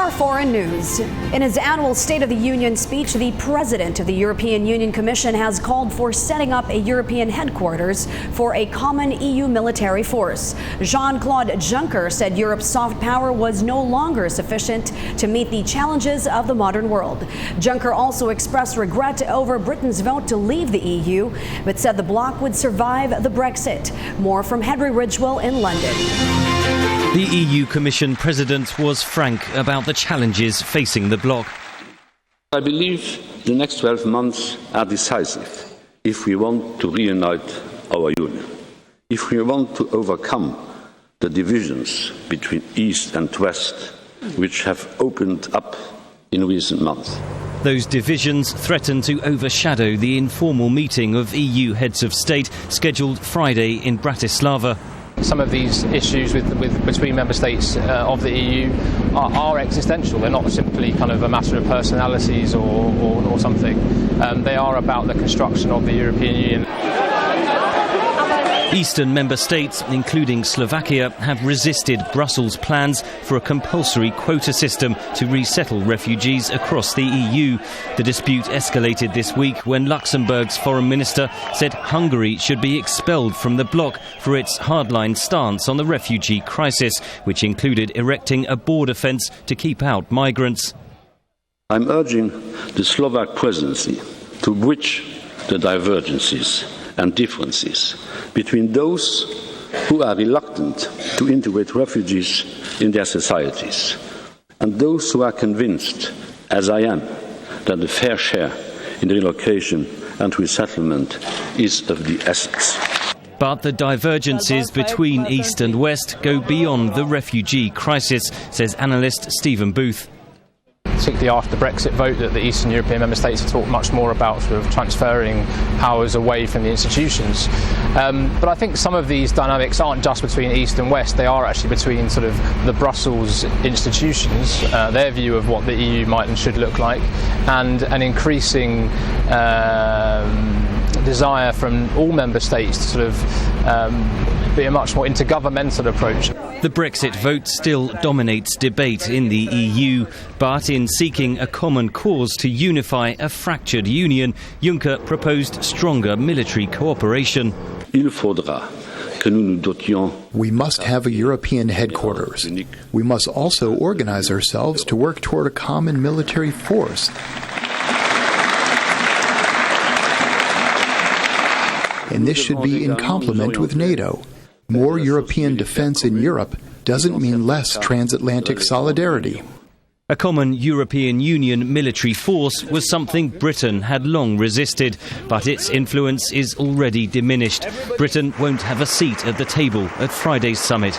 our foreign news. In his annual State of the Union speech, the President of the European Union Commission has called for setting up a European headquarters for a common EU military force. Jean-Claude Juncker said Europe's soft power was no longer sufficient to meet the challenges of the modern world. Juncker also expressed regret over Britain's vote to leave the EU, but said the bloc would survive the Brexit. More from Henry Ridgewell in London. The EU Commission President was frank about the challenges facing the bloc. I believe the next 12 months are decisive if we want to reunite our Union, if we want to overcome the divisions between East and West which have opened up in recent months. Those divisions threaten to overshadow the informal meeting of EU heads of state scheduled Friday in Bratislava. Some of these issues between member states of the EU are existential. They're not simply kind of a matter of personalities or something. They are about the construction of the European Union. Eastern member states, including Slovakia, have resisted Brussels' plans for a compulsory quota system to resettle refugees across the EU. The dispute escalated this week when Luxembourg's foreign minister said Hungary should be expelled from the bloc for its hardline stance on the refugee crisis, which included erecting a border fence to keep out migrants. I'm urging the Slovak presidency to bridge the divergences and differences between those who are reluctant to integrate refugees in their societies and those who are convinced, as I am, that a fair share in relocation and resettlement is of the essence. But the divergences between East and West go beyond the refugee crisis, says analyst Stephen Booth. Particularly after the Brexit vote, that the Eastern European member states have talked much more about sort of transferring powers away from the institutions. But I think some of these dynamics aren't just between East and West, they are actually between sort of the Brussels institutions, their view of what the EU might and should look like, and an increasing desire from all member states to sort of be a much more intergovernmental approach. The Brexit vote still dominates debate in the EU, but in seeking a common cause to unify a fractured union, Juncker proposed stronger military cooperation. We must have a European headquarters. We must also organize ourselves to work toward a common military force. And this should be in complement with NATO. More European defense in Europe doesn't mean less transatlantic solidarity. A common European Union military force was something Britain had long resisted, but its influence is already diminished. Britain won't have a seat at the table at Friday's summit.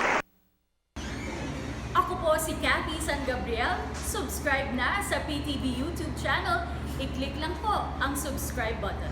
Ako po si Cathy San Gabriel. Subscribe na sa PTV YouTube channel. I-click lang po ang subscribe button.